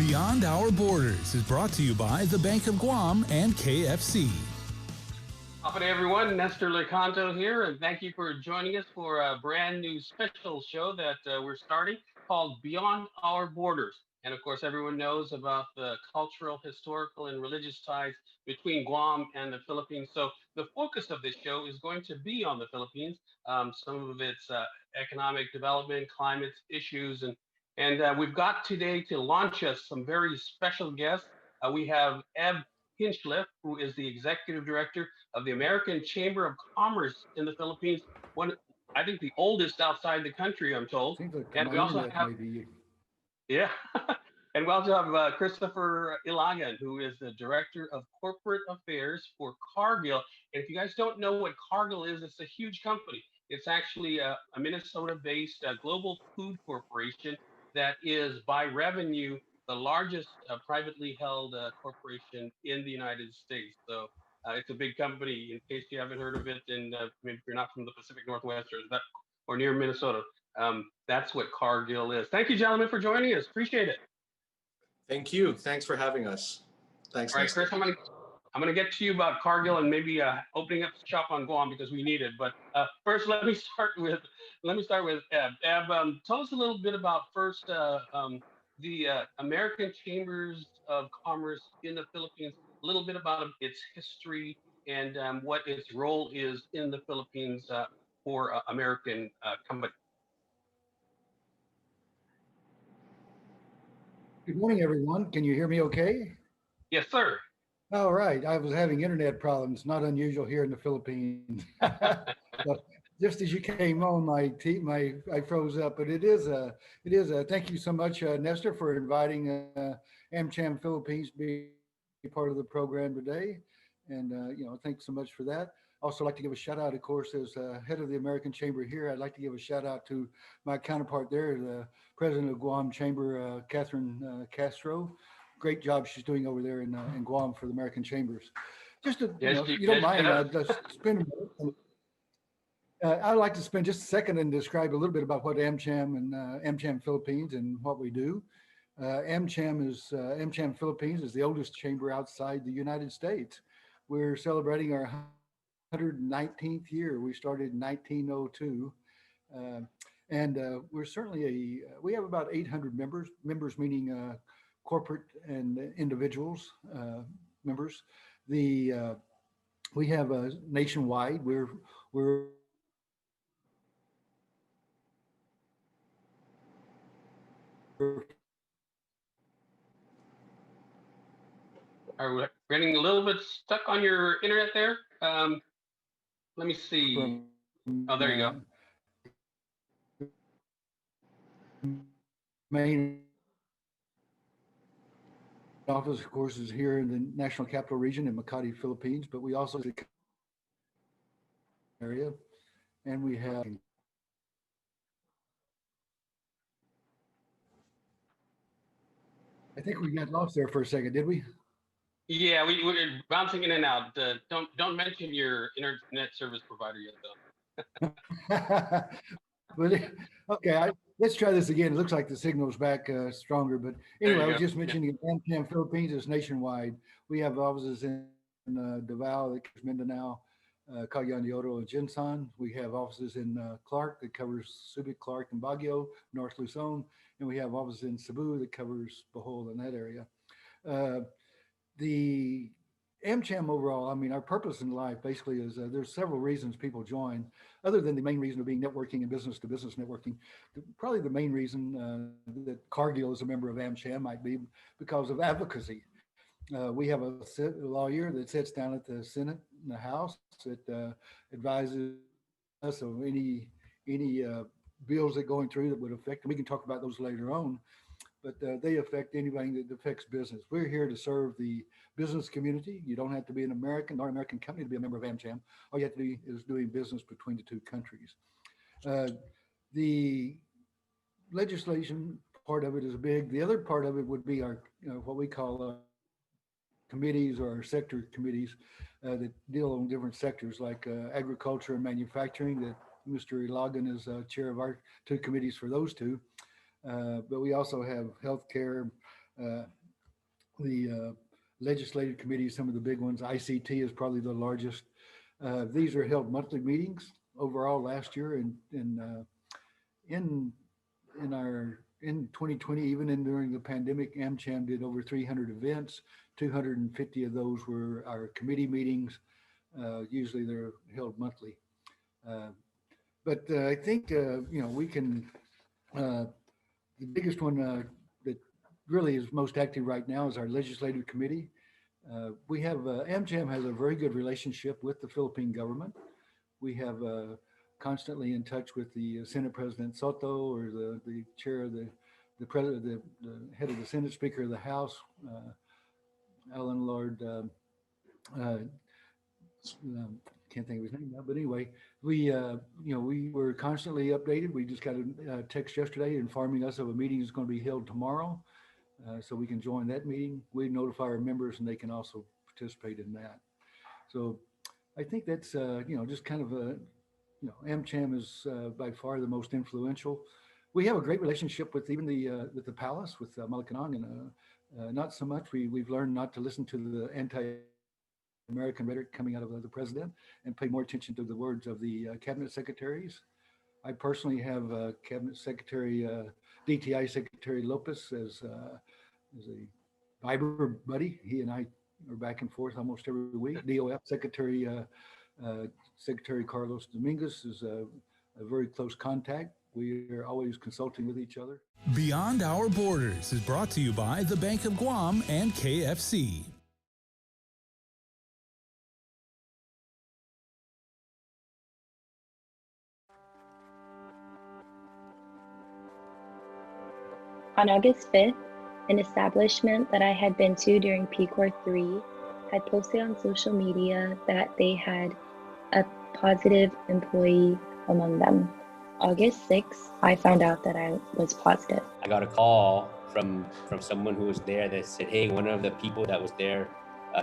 Beyond Our Borders is brought to you by the Bank of Guam and KFC. Good day, everyone. Nestor Licanto here, and thank you for joining us for a brand new special show that we're starting called Beyond Our Borders. And of course, everyone knows about the cultural, historical, and religious ties between Guam and the Philippines. So the focus of this show is going to be on the Philippines, some of its economic development, climate issues, and we've got today to launch us some very special guests. We have Eb Hinchliffe, who is the executive director of the American Chamber of Commerce in the Philippines. One, I think, the oldest outside the country, I'm told. Seems like And we also have, maybe. yeah, and we also have Christopher Ilagan, who is the director of corporate affairs for Cargill. And if you guys don't know what Cargill is, it's a huge company. It's actually a Minnesota-based global food corporation that is, by revenue, the largest privately held corporation in the United States. So it's a big company. In case you haven't heard of it, and maybe you're not from the Pacific Northwest or near Minnesota, that's what Cargill is. Thank you, gentlemen, for joining us. Appreciate it. Thank you. Thanks for having us. Thanks. All right, Chris, I'm gonna get to you about Cargill and maybe opening up shop on Guam because we need it. But first, let me start with Eb. Eb, tell us a little bit about first the American Chambers of Commerce in the Philippines. A little bit about its history and what its role is in the Philippines for American companies. Good morning, everyone. Can you hear me okay? Yes, sir. All right. I was having internet problems, not unusual here in the Philippines. But just as you came on, I froze up. But it is a thank you so much, Nestor, for inviting AmCham Philippines to be part of the program today. And thanks so much for that. Also like to give a shout out, of course, as head of the American Chamber here. I'd like to give a shout out to my counterpart there, the president of Guam Chamber, Catherine Castro. Great job she's doing over there in Guam for the American Chambers. Just to, if you don't mind, I'd like to spend just a second and describe a little bit about what AmCham and AmCham Philippines and what we do. AmCham Philippines is the oldest chamber outside the United States. We're celebrating our 119th year. We started in 1902. And we're certainly we have about 800 members meaning corporate and individuals members. We have a nationwide. We're Are we getting a little bit stuck on your internet there? Let me see. Oh, there you go. Main office, of course, is here in the National Capital Region in Makati, Philippines, but we also have the area, and we have. I think we got lost there for a second, did we? Yeah, we were bouncing in and out. Don't mention your internet service provider yet, though. But okay, let's try this again. It looks like the signal's back stronger. But anyway, I was just mentioning AmCham Philippines is nationwide. We have offices in Davao, Mindanao, Cagayan de Oro, and Jinsan. We have offices in Clark that covers Subic, Clark, and Baguio, North Luzon, and we have offices in Cebu that covers Bohol and that area. The AmCham overall, I mean, our purpose in life basically is there's several reasons people join, other than the main reason of being networking and business to business networking. Probably the main reason that Cargill is a member of AmCham might be because of advocacy. We have a lawyer that sits down at the Senate and the House that advises us of any bills that are going through that would affect, and we can talk about those later on, but they affect anything that affects business. We're here to serve the business community. You don't have to be an American or American company to be a member of AmCham. All you have to do is doing business between the two countries. The legislation part of it is big. The other part of it would be our, what we call committees or sector committees that deal on different sectors like agriculture and manufacturing, that Mr. Ilagan is chair of our two committees for those two. But we also have healthcare, Uh, the legislative committees, some of the big ones. ICT is probably the largest. These are held monthly meetings overall last year, and in in 2020, even during the pandemic, AmCham did over 300 events. 250 of those were our committee meetings. Usually they're held monthly. Uh, but I think we can. Uh, the biggest one that really is most active right now is our legislative committee. We have AmCham has a very good relationship with the Philippine government. We have constantly in touch with the Senate President Soto, or the chair of the president, the head of the Senate, Speaker of the House, Alan Lord. Uh, can't think of his name now, but anyway, we were constantly updated. We just got a text yesterday informing us of a meeting that's going to be held tomorrow, so we can join that meeting. We notify our members, and they can also participate in that. So I think that's just kind of a AmCham is by far the most influential. We have a great relationship with even the palace with Malacanang, and not so much. We've learned not to listen to the anti-American rhetoric coming out of the president, and pay more attention to the words of the cabinet secretaries. I personally have Cabinet Secretary, DTI Secretary Lopez as a Viber buddy. He and I are back and forth almost every week. DOF Secretary Secretary Carlos Dominguez is a very close contact. We are always consulting with each other. Beyond Our Borders is brought to you by the Bank of Guam and KFC. On August 5th, an establishment that I had been to during PCOR 3 had posted on social media that they had a positive employee among them. August 6th, I found out that I was positive. I got a call from someone who was there that said, hey, one of the people that was there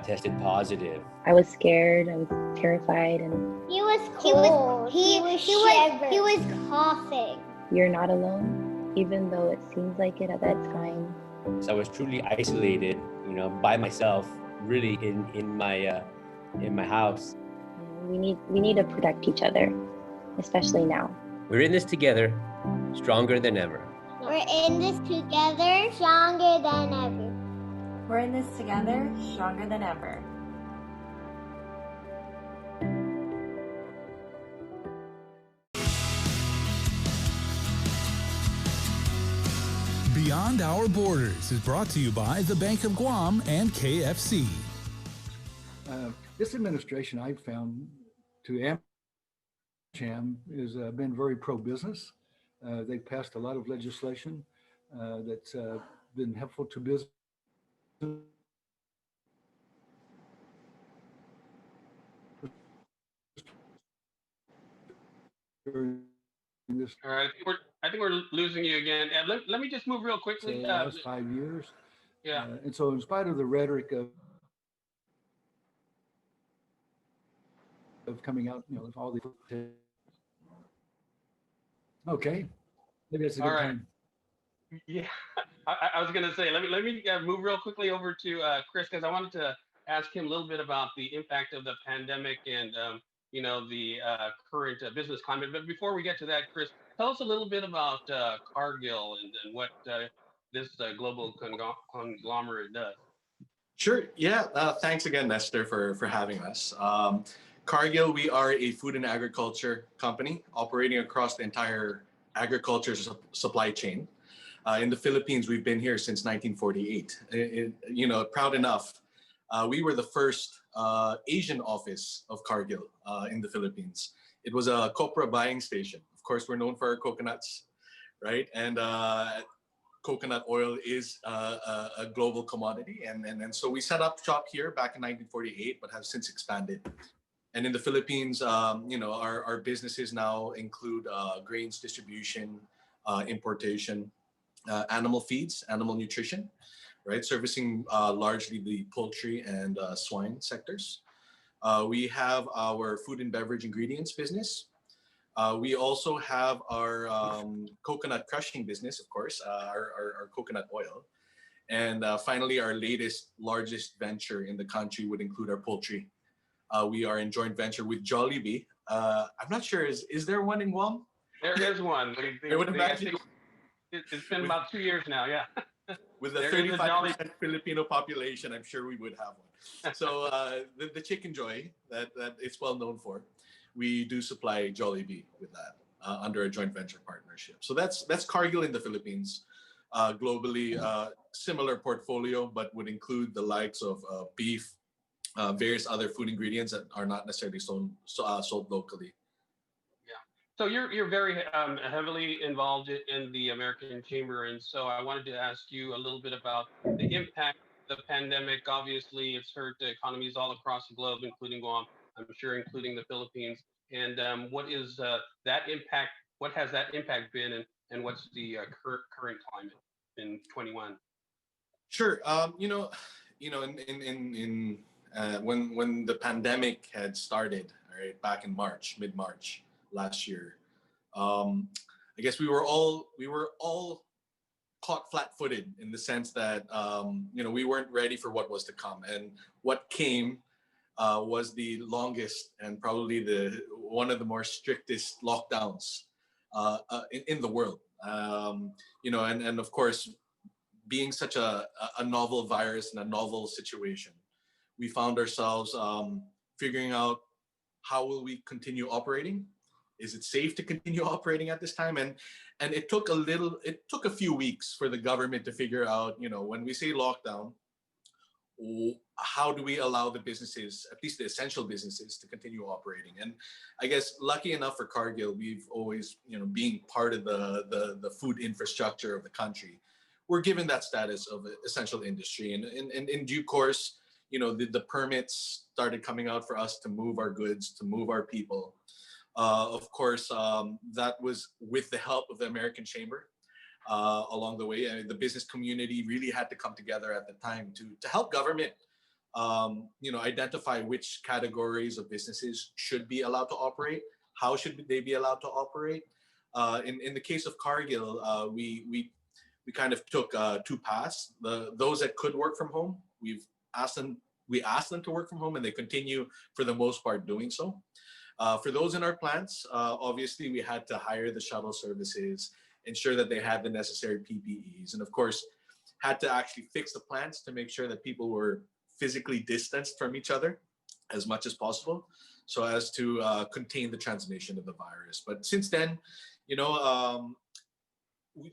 tested positive. I was scared, I was terrified, and he was cold. He was coughing. You're not alone, even though it seems like it at that time. So I was truly isolated, by myself, really in my house. We need to protect each other, especially now. We're in this together, stronger than ever. We're in this together, stronger than ever. We're in this together, stronger than ever. Beyond Our Borders is brought to you by the Bank of Guam and KFC. This administration, I've found, to AmCham has been very pro-business. They've passed a lot of legislation that's been helpful to business. All right, I think we're losing you again. Let me just move real quickly. The last 5 years. Yeah. And so in spite of the rhetoric of coming out, with all the... Okay, maybe that's a good time. Yeah, I was going to say, let me move real quickly over to Chris, because I wanted to ask him a little bit about the impact of the pandemic and the current business climate. But before we get to that, Chris, tell us a little bit about Cargill and what this global conglomerate does. Sure. Yeah. Thanks again, Nestor, for having us. Cargill, we are a food and agriculture company operating across the entire agriculture supply chain. In the Philippines, we've been here since 1948. Proud enough, we were the first Asian office of Cargill in the Philippines. It was a copra buying station. Of course, we're known for our coconuts, right? And coconut oil is a global commodity. And so we set up shop here back in 1948, but have since expanded. And in the Philippines, our businesses now include grains distribution, importation, animal feeds, animal nutrition, right? Servicing largely the poultry and swine sectors. We have our food and beverage ingredients business. We also have our coconut crushing business, of course, our coconut oil. And finally, our largest venture in the country would include our poultry. We are in joint venture with Jollibee. I'm not sure, is there one in Guam? There is one. I would imagine It's been about 2 years now. Yeah. with a There is a Jolly. 35% Filipino population, I'm sure we would have one. So the Chicken Joy that it's well known for, we do supply Jollibee with that under a joint venture partnership. So that's Cargill in the Philippines. Globally, similar portfolio, but would include the likes of beef, various other food ingredients that are not necessarily sold locally. So you're very heavily involved in the American Chamber, and so I wanted to ask you a little bit about the impact of the pandemic. Obviously, it's hurt the economies all across the globe, including Guam. I'm sure, including the Philippines. And what is that impact? What has that impact been, and what's the current climate in 21? Sure. When the pandemic had started, all right, back in mid-March last year, I guess we were all caught flat-footed in the sense that we weren't ready for what was to come, and what came was the longest and probably one of the more strictest lockdowns in the world. And of course, being such a novel virus and a novel situation, we found ourselves figuring out how will we continue operating. Is it safe to continue operating at this time? And it took a few weeks for the government to figure out, when we say lockdown, how do we allow the businesses, at least the essential businesses, to continue operating? And I guess lucky enough for Cargill, we've always, being part of the food infrastructure of the country, we're given that status of essential industry. And in due course, the permits started coming out for us to move our goods, to move our people. Of course, that was with the help of the American Chamber along the way. The business community really had to come together at the time to help government, identify which categories of businesses should be allowed to operate, how should they be allowed to operate. In the case of Cargill, we kind of took two paths. Those that could work from home, we asked them to work from home, and they continue for the most part doing so. For those in our plants, obviously we had to hire the shuttle services, ensure that they had the necessary PPEs, and of course had to actually fix the plants to make sure that people were physically distanced from each other as much as possible, so as to contain the transmission of the virus. But since then,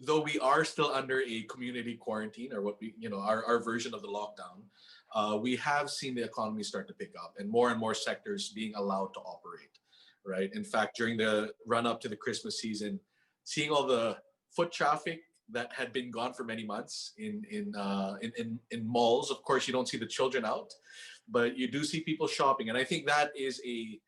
though we are still under a community quarantine, or what our version of the lockdown, we have seen the economy start to pick up and more sectors being allowed to operate, right? In fact, during the run up to the Christmas season, seeing all the foot traffic that had been gone for many months in malls. Of course, you don't see the children out, but you do see people shopping, and I think that is a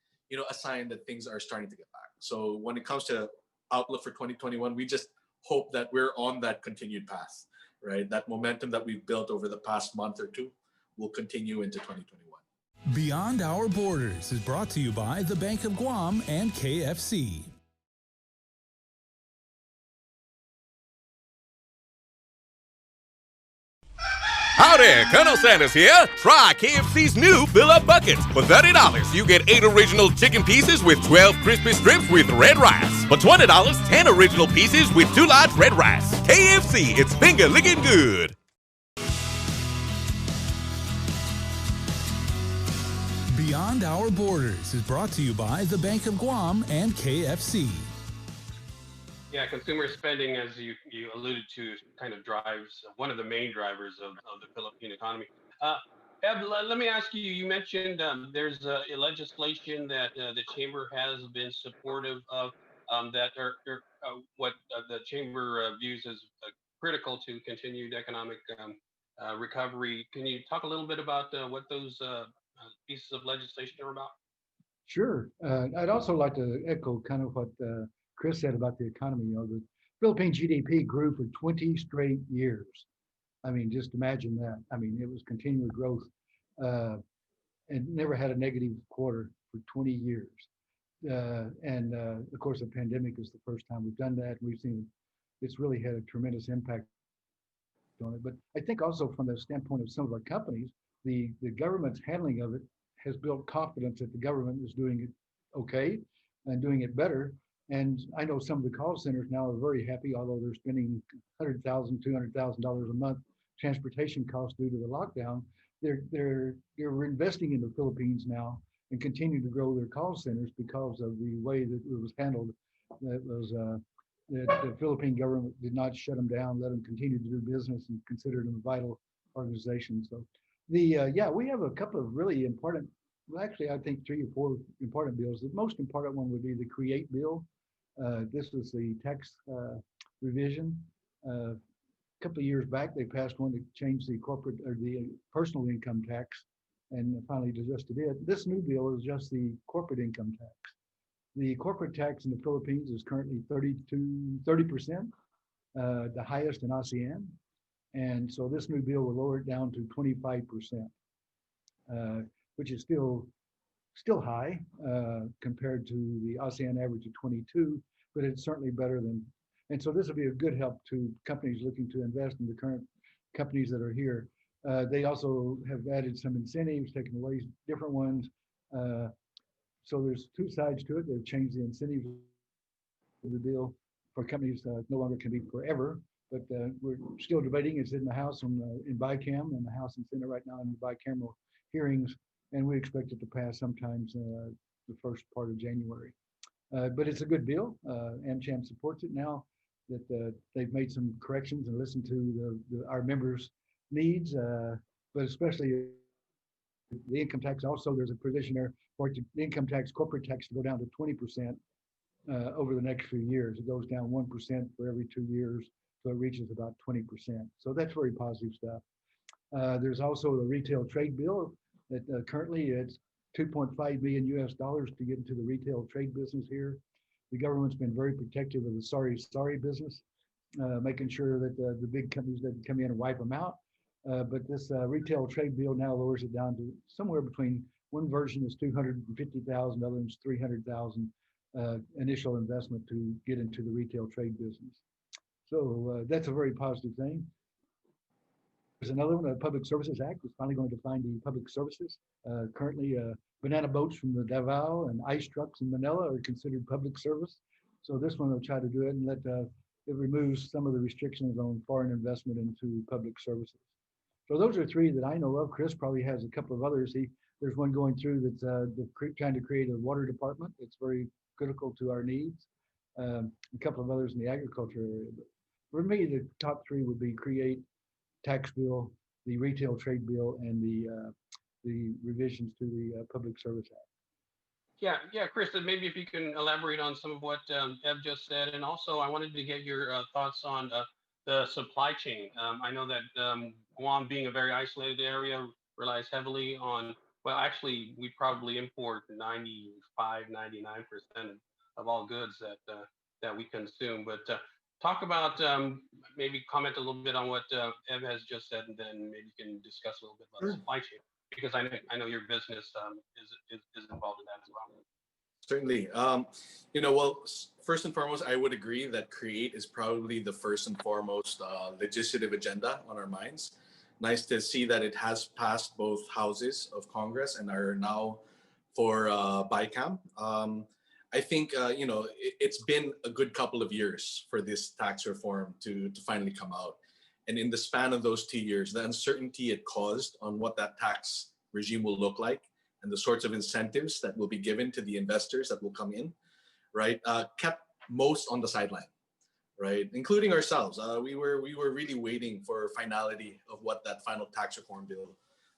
sign that things are starting to get back. So when it comes to outlook for 2021, we just hope that we're on that continued path, right? That momentum that we've built over the past month or two will continue into 2021. Beyond Our Borders is brought to you by the Bank of Guam and KFC. Howdy, Colonel Sanders here. Try KFC's new Fill-Up Buckets. For $30, you get 8 original chicken pieces with 12 crispy strips with red rice. For $20, 10 original pieces with 2 large red rice. KFC, it's finger licking good. Beyond Our Borders is brought to you by the Bank of Guam and KFC. Yeah, consumer spending, as you alluded to, kind of drives one of the main drivers of the Philippine economy. Eb, let me ask you. You mentioned there's a legislation that the chamber has been supportive of, that are what the chamber views as critical to continued economic recovery. Can you talk a little bit about what those pieces of legislation are about? Sure. I'd also like to echo kind of what Chris said about the economy. The Philippine GDP grew for 20 straight years. I mean, just imagine that. I mean, it was continual growth and never had a negative quarter for 20 years. And of course, the pandemic is the first time we've done that. We've seen it's really had a tremendous impact on it. But I think also from the standpoint of some of our companies, the government's handling of it has built confidence that the government is doing it okay and doing it better. And I know some of the call centers now are very happy, although they're spending $100,000, $200,000 a month transportation costs due to the lockdown. They're investing in the Philippines now and continue to grow their call centers because of the way that it was handled. That was that the Philippine government did not shut them down, let them continue to do business and considered them a vital organization. So yeah, we have a couple of really important, well, actually, I think 3 or 4 important bills. The most important one would be the CREATE bill. This was the tax revision. A couple of years back, they passed one that changed the corporate or the personal income tax and finally adjusted it. This new bill is just the corporate income tax. The corporate tax in the Philippines is currently 30%, the highest in ASEAN. And so this new bill will lower it down to 25%, which is still high compared to the ASEAN average of 22, but it's certainly better than. And so this will be a good help to companies looking to invest in the current companies that are here. They also have added some incentives, taken away different ones. So there's 2 sides to it. They've changed the incentives of the bill for companies no longer can be forever, but we're still debating. It's in the House in BICAM and the House and Senate right now in the bicameral hearings, and we expect it to pass sometimes the first part of January. But it's a good bill. AmCham supports it now that they've made some corrections and listened to our members' needs, but especially the income tax. Also, there's a provision there for the income tax, corporate tax, to go down to 20% over the next few years. It goes down 1% for every 2 years, so it reaches about 20%. So that's very positive stuff. There's also the retail trade bill that currently it's $2.5 million US to get into the retail trade business here. The government's been very protective of the sorry business, making sure that the big companies that come in and wipe them out. But this retail trade bill now lowers it down to somewhere between, one version is $250,000, other is $300,000 initial investment to get into the retail trade business. So that's a very positive thing. There's another one, the Public Services Act is finally going to define the public services. Currently, banana boats from the Davao and ice trucks in Manila are considered public service. So this one will try to do it and it removes some of the restrictions on foreign investment into public services. So those are 3 that I know of. Chris probably has a couple of others. There's one going through that's trying to create a water department. It's very critical to our needs. A couple of others in the agriculture area. But for me, the top 3 would be CREATE, tax bill, the retail trade bill, and the revisions to the Public Service Act. Yeah, Chris, maybe if you can elaborate on some of what Ev just said, and also I wanted to get your thoughts on the supply chain. I know that Guam, being a very isolated area, relies heavily on, well, actually, we probably import 95, 99% of all goods that we consume. But talk about, maybe comment a little bit on what Ev has just said, and then maybe you can discuss a little bit about the supply chain, because I know your business is involved in that as well. Certainly. Well, first and foremost, I would agree that CREATE is probably the first and foremost legislative agenda on our minds. Nice to see that it has passed both houses of Congress and are now for BICAM. I think, it's been a good couple of years for this tax reform to finally come out. And in the span of those 2 years, the uncertainty it caused on what that tax regime will look like and the sorts of incentives that will be given to the investors that will come in, right, kept most on the sideline, right, including ourselves. We were really waiting for finality of what that final tax reform bill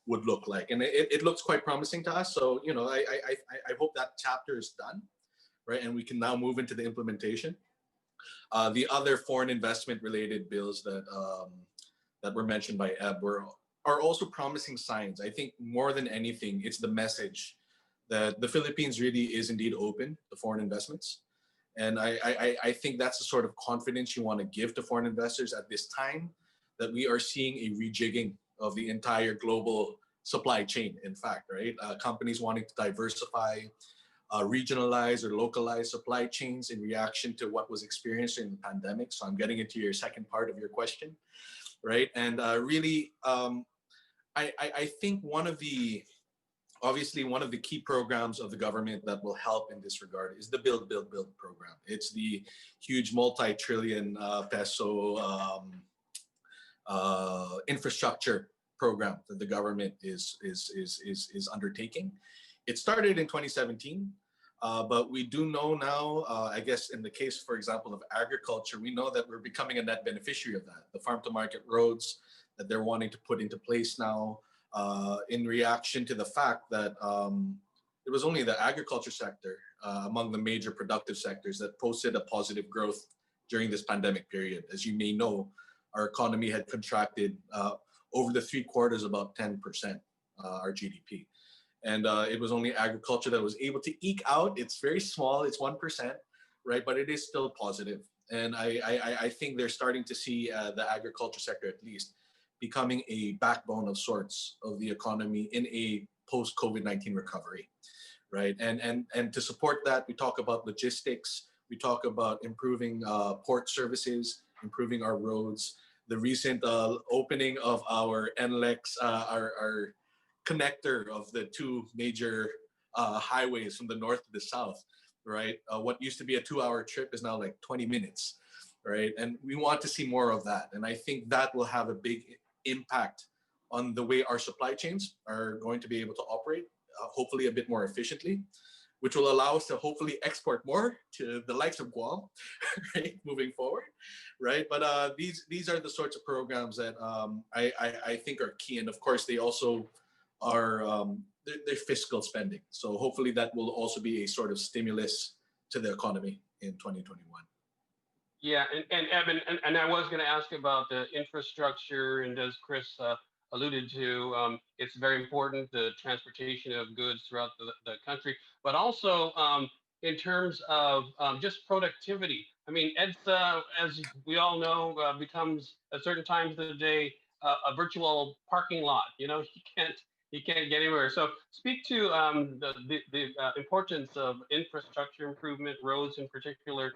would look like, and it looks quite promising to us. So I hope that chapter is done, right, and we can now move into the implementation. The other foreign investment related bills that were mentioned by Eb are also promising signs. I think more than anything, it's the message that the Philippines really is indeed open to foreign investments. And I think that's the sort of confidence you want to give to foreign investors at this time, that we are seeing a rejigging of the entire global supply chain, in fact, right? Companies wanting to diversify, regionalized or localized supply chains in reaction to what was experienced in the pandemic. So I'm getting into your second part of your question, right? And really, I think obviously one of the key programs of the government that will help in this regard is the Build program. It's the huge multi-trillion peso infrastructure program that the government is undertaking. It started in 2017, but we do know now, I guess in the case, for example, of agriculture, we know that we're becoming a net beneficiary of that. The farm to market roads that they're wanting to put into place now, in reaction to the fact that it was only the agriculture sector among the major productive sectors that posted a positive growth during this pandemic period. As you may know, our economy had contracted over the 3 quarters about 10%, our GDP. And it was only agriculture that was able to eke out. It's very small, it's 1%, right? But it is still positive. And I think they're starting to see the agriculture sector, at least, becoming a backbone of sorts of the economy in a post-COVID-19 recovery, right? And to support that, we talk about logistics, we talk about improving port services, improving our roads, the recent opening of our NLEX, our connector of the 2 major highways from the north to the south, right? What used to be a 2-hour trip is now like 20 minutes, right? And we want to see more of that. And I think that will have a big impact on the way our supply chains are going to be able to operate, hopefully a bit more efficiently, which will allow us to hopefully export more to the likes of Guam, right, moving forward, right? But these are the sorts of programs that I think are key. And of course, they also are they're fiscal spending. So hopefully that will also be a sort of stimulus to the economy in 2021. Yeah, and Evan, and I was going to ask about the infrastructure, and as Chris alluded to, it's very important, the transportation of goods throughout the country, but also in terms of just productivity. I mean, EDSA, as we all know, becomes at certain times of the day a virtual parking lot. You know, you can't get anywhere. So speak to the importance of infrastructure improvement, roads in particular,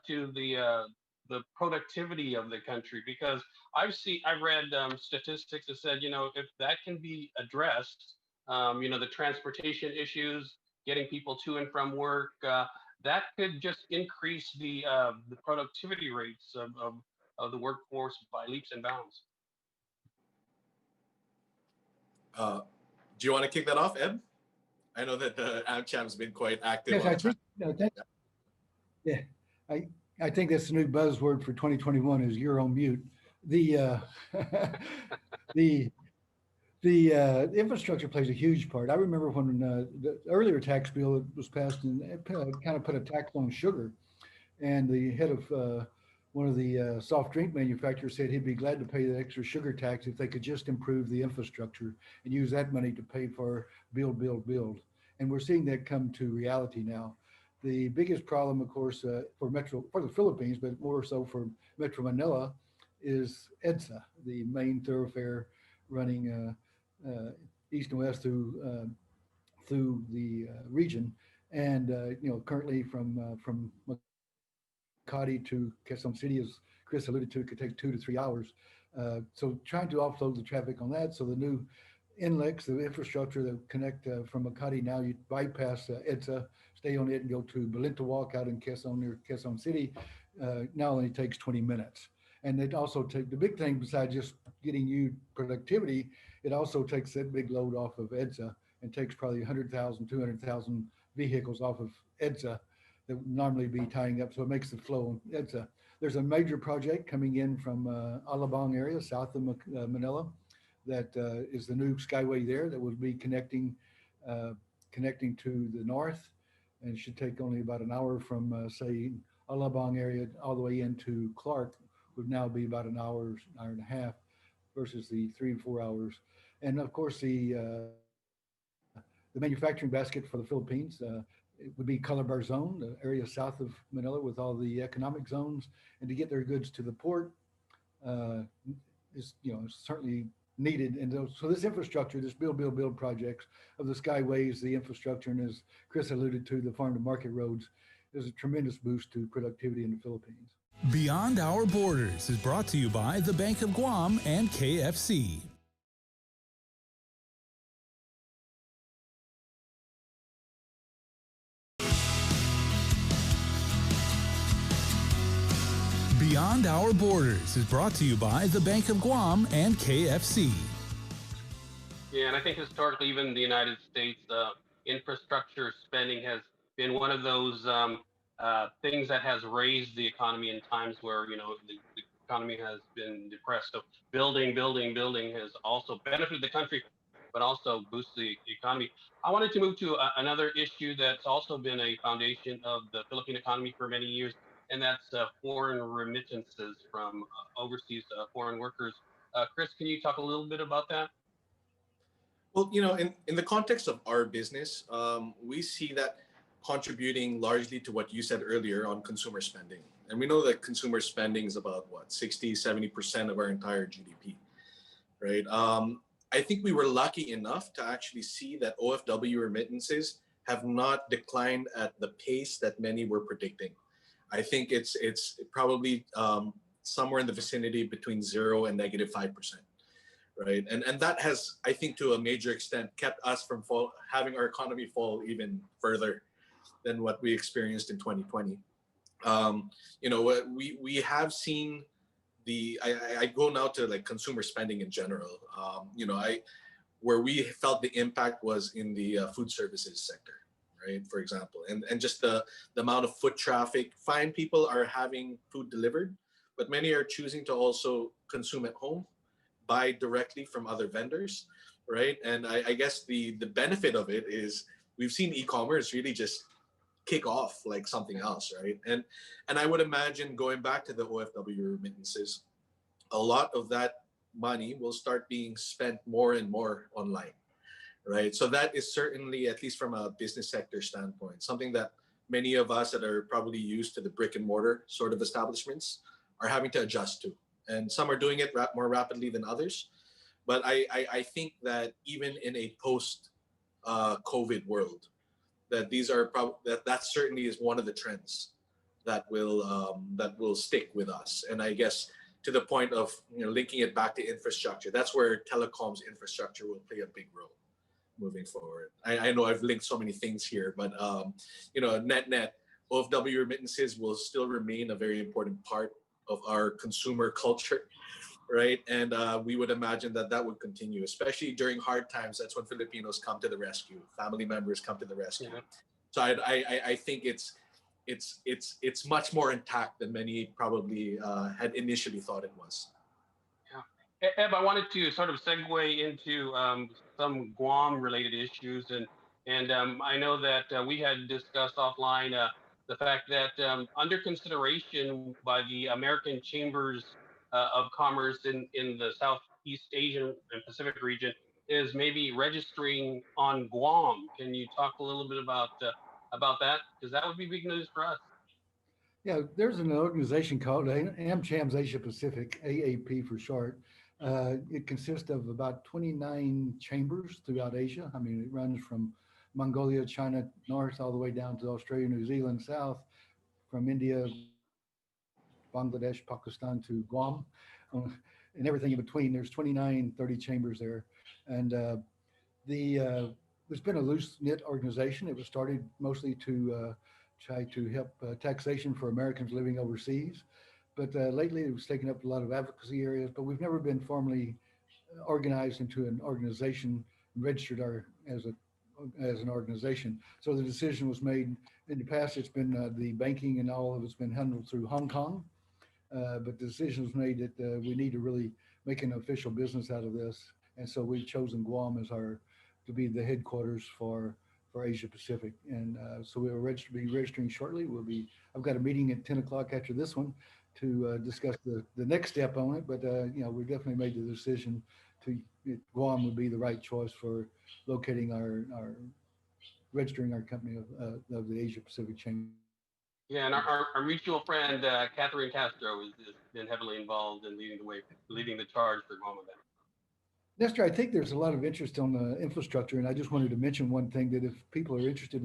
to the productivity of the country, because I've read statistics that said, you know, if that can be addressed, you know, the transportation issues, getting people to and from work, that could just increase the productivity rates of the workforce by leaps and bounds. Do you want to kick that off, Ed? I know that AmCham's been quite active. Yes, I think. Yeah, I think that's the new buzzword for 2021 is you're on mute. The infrastructure plays a huge part. I remember when the earlier tax bill was passed and it kind of put a tax on sugar, and the head of one of the soft drink manufacturers said he'd be glad to pay the extra sugar tax if they could just improve the infrastructure and use that money to pay for build. And we're seeing that come to reality now. The biggest problem, of course, for the Philippines, but more so for Metro Manila, is EDSA, the main thoroughfare running east and west through the region. And you know, currently from Makati to Quezon City, as Chris alluded to, it could take 2 to 3 hours. So trying to offload the traffic on that. So the new NLEX, the infrastructure that connect from Makati, now you bypass EDSA, stay on it and go to Balintawak out in Quezon, near Quezon City. Now only takes 20 minutes. And it also takes, the big thing besides just getting you productivity, it also takes that big load off of EDSA and takes probably 100,000, 200,000 vehicles off of EDSA that would normally be tying up. So it makes the flow on EDSA. There's a major project coming in from Alabang area, south of Manila, that is the new skyway there that will be connecting to the north, and it should take only about an hour from say Alabang area all the way into Clark. Would now be about an hour and a half versus the 3 to 4 hours. And of course the manufacturing basket for the Philippines, it would be Calabar zone, the area south of Manila with all the economic zones, and to get their goods to the port is, you know, certainly needed. And so this infrastructure, this build projects of the skyways, the infrastructure, and as Chris alluded to, the farm to market roads is a tremendous boost to productivity in the Philippines. Beyond Our Borders is brought to you by the Bank of Guam and KFC. Beyond Our Borders is brought to you by the Bank of Guam and KFC. Yeah, and I think historically, even the United States, infrastructure spending has been one of those things that has raised the economy in times where the economy has been depressed. So building has also benefited the country, but also boosted the economy. I wanted to move to another issue that's also been a foundation of the Philippine economy for many years, and that's foreign remittances from overseas foreign workers. Chris, can you talk a little bit about that? Well, in the context of our business, we see that contributing largely to what you said earlier on consumer spending. And we know that consumer spending is about 60-70% of our entire GDP, right? I think we were lucky enough to actually see that OFW remittances have not declined at the pace that many were predicting. I think it's probably somewhere in the vicinity between 0 and -5%. Right, and that has, I think, to a major extent, kept us from having our economy fall even further than what we experienced in 2020. We have seen I go now to like consumer spending in general. Where we felt the impact was in the food services sector, right? For example, and just the amount of foot traffic. Fine, people are having food delivered, but many are choosing to also consume at home, buy directly from other vendors, right? And I guess the benefit of it is we've seen e-commerce really just kick off like something else, right? And I would imagine, going back to the OFW remittances, a lot of that money will start being spent more and more online, right? So that is certainly, at least from a business sector standpoint, something that many of us that are probably used to the brick and mortar sort of establishments are having to adjust to. And some are doing it more rapidly than others. But I think that even in a post-COVID world, that these are that certainly is one of the trends that will stick with us. And I guess to the point of linking it back to infrastructure, that's where telecoms infrastructure will play a big role moving forward. I know I've linked so many things here, but net OFW remittances will still remain a very important part of our consumer culture, right? And we would imagine that would continue, especially during hard times. That's when Filipinos come to the rescue. Family members come to the rescue. Yeah. So I think it's much more intact than many probably had initially thought it was. Yeah, Eb, I wanted to sort of segue into some Guam-related issues, and I know that we had discussed offline the fact that under consideration by the American Chambers of Commerce in the Southeast Asian and Pacific region is maybe registering on Guam. Can you talk a little bit about that? Because that would be big news for us. Yeah, there's an organization called AmCham's Asia Pacific, AAP for short. It consists of about 29 chambers throughout Asia. I mean, it runs from Mongolia, China, north, all the way down to Australia, New Zealand, south, from India, Bangladesh, Pakistan to Guam, and everything in between. There's 29, 30 chambers there. And there's been a loose-knit organization. It was started mostly to try to help taxation for Americans living overseas. But lately it was taking up a lot of advocacy areas, but we've never been formally organized into an organization, registered as an organization. So the decision was made. In the past, it's been the banking and all of it's been handled through Hong Kong. But the decision was made that we need to really make an official business out of this. And so we've chosen Guam as to be the headquarters for Asia Pacific. And so we'll be registering shortly. I've got a meeting at 10 o'clock after this one to discuss the next step on it. But we definitely made the decision Guam would be the right choice for locating registering our company of the Asia Pacific Chamber. Yeah, and our mutual friend Catherine Castro has been heavily involved in leading the charge for Guam event. Nestor, I think there's a lot of interest on the infrastructure, and I just wanted to mention one thing, that if people are interested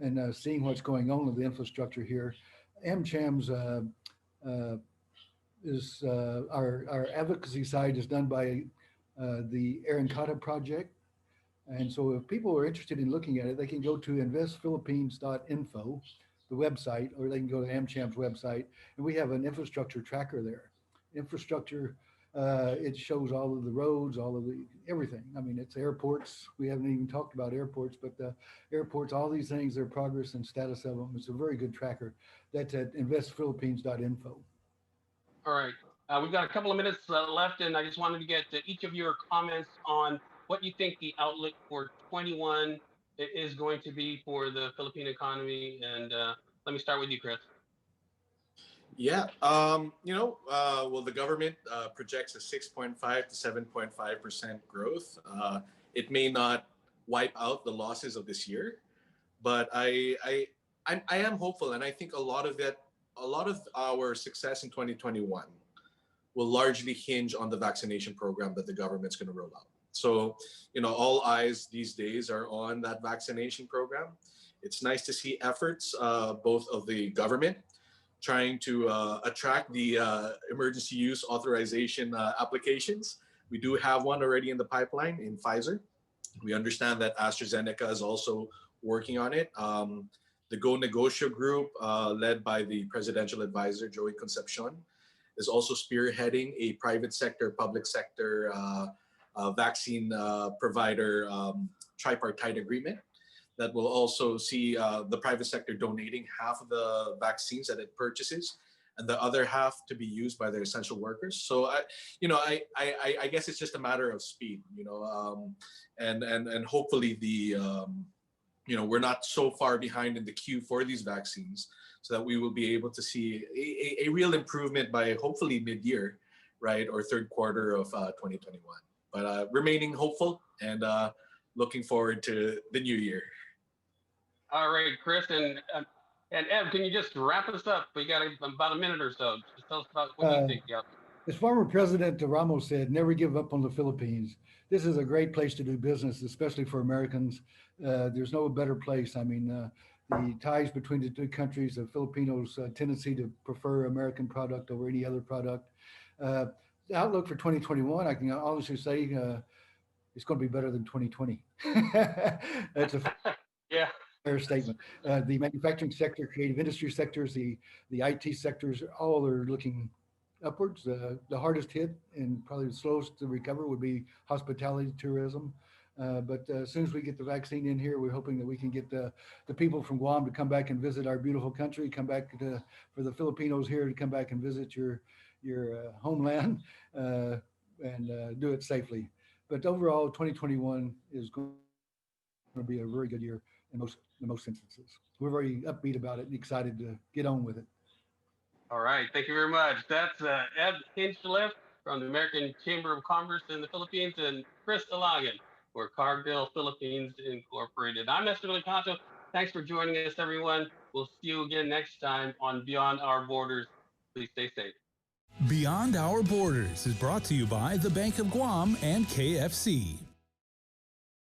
in seeing what's going on with the infrastructure here, AmCham's our advocacy side is done by the Aaron Cotta Project. And so if people are interested in looking at it, they can go to investphilippines.info, the website, or they can go to AmCham's website, and we have an infrastructure tracker there. Infrastructure, it shows all of the roads, all of the everything. I mean, it's airports. We haven't even talked about airports, but the airports, all these things, their progress and status of them. It's a very good tracker. That's at investphilippines.info. All right. We've got a couple of minutes left, and I just wanted to get each of your comments on what you think the outlook for 21 is going to be for the Philippine economy. And let me start with you, Chris. Yeah, well, the government projects a 6.5 to 7.5% growth. It may not wipe out the losses of this year, but I am hopeful, and I think a lot of our success in 2021 will largely hinge on the vaccination program that the government's going to roll out. So, all eyes these days are on that vaccination program. It's nice to see efforts, both of the government trying to attract the emergency use authorization applications. We do have one already in the pipeline in Pfizer. We understand that AstraZeneca is also working on it. The Go Negocio group, led by the presidential advisor, Joey Concepcion, is also spearheading a private sector, public sector vaccine provider tripartite agreement that will also see the private sector donating half of the vaccines that it purchases, and the other half to be used by the essential workers. So I guess it's just a matter of speed, and hopefully we're not so far behind in the queue for these vaccines, so that we will be able to see a real improvement by hopefully mid-year, right, or third quarter of 2021. But remaining hopeful and looking forward to the new year. All right, Chris and Ev, can you just wrap us up? We got about a minute or so. Just tell us about what you think. Yeah. As former President Ramos said, never give up on the Philippines. This is a great place to do business, especially for Americans. There's no better place. I mean, the ties between the two countries, the Filipinos' tendency to prefer American product over any other product. The outlook for 2021, I can honestly say it's going to be better than 2020. That's a yeah. fair statement. The manufacturing sector, creative industry sectors, the IT sectors, all are looking upwards. The hardest hit and probably the slowest to recover would be hospitality, tourism. But as soon as we get the vaccine in here, we're hoping that we can get the people from Guam to come back and visit our beautiful country, come back for the Filipinos here to come back and visit your homeland and do it safely. But overall, 2021 is going to be a very good year in most instances. We're very upbeat about it and excited to get on with it. All right, thank you very much. That's Ed Hinchliffe from the American Chamber of Commerce in the Philippines, and Chris Delagan for Cargill Philippines Incorporated. I'm Nestor Licanto. Thanks for joining us, everyone. We'll see you again next time on Beyond Our Borders. Please stay safe. Beyond Our Borders is brought to you by the Bank of Guam and KFC.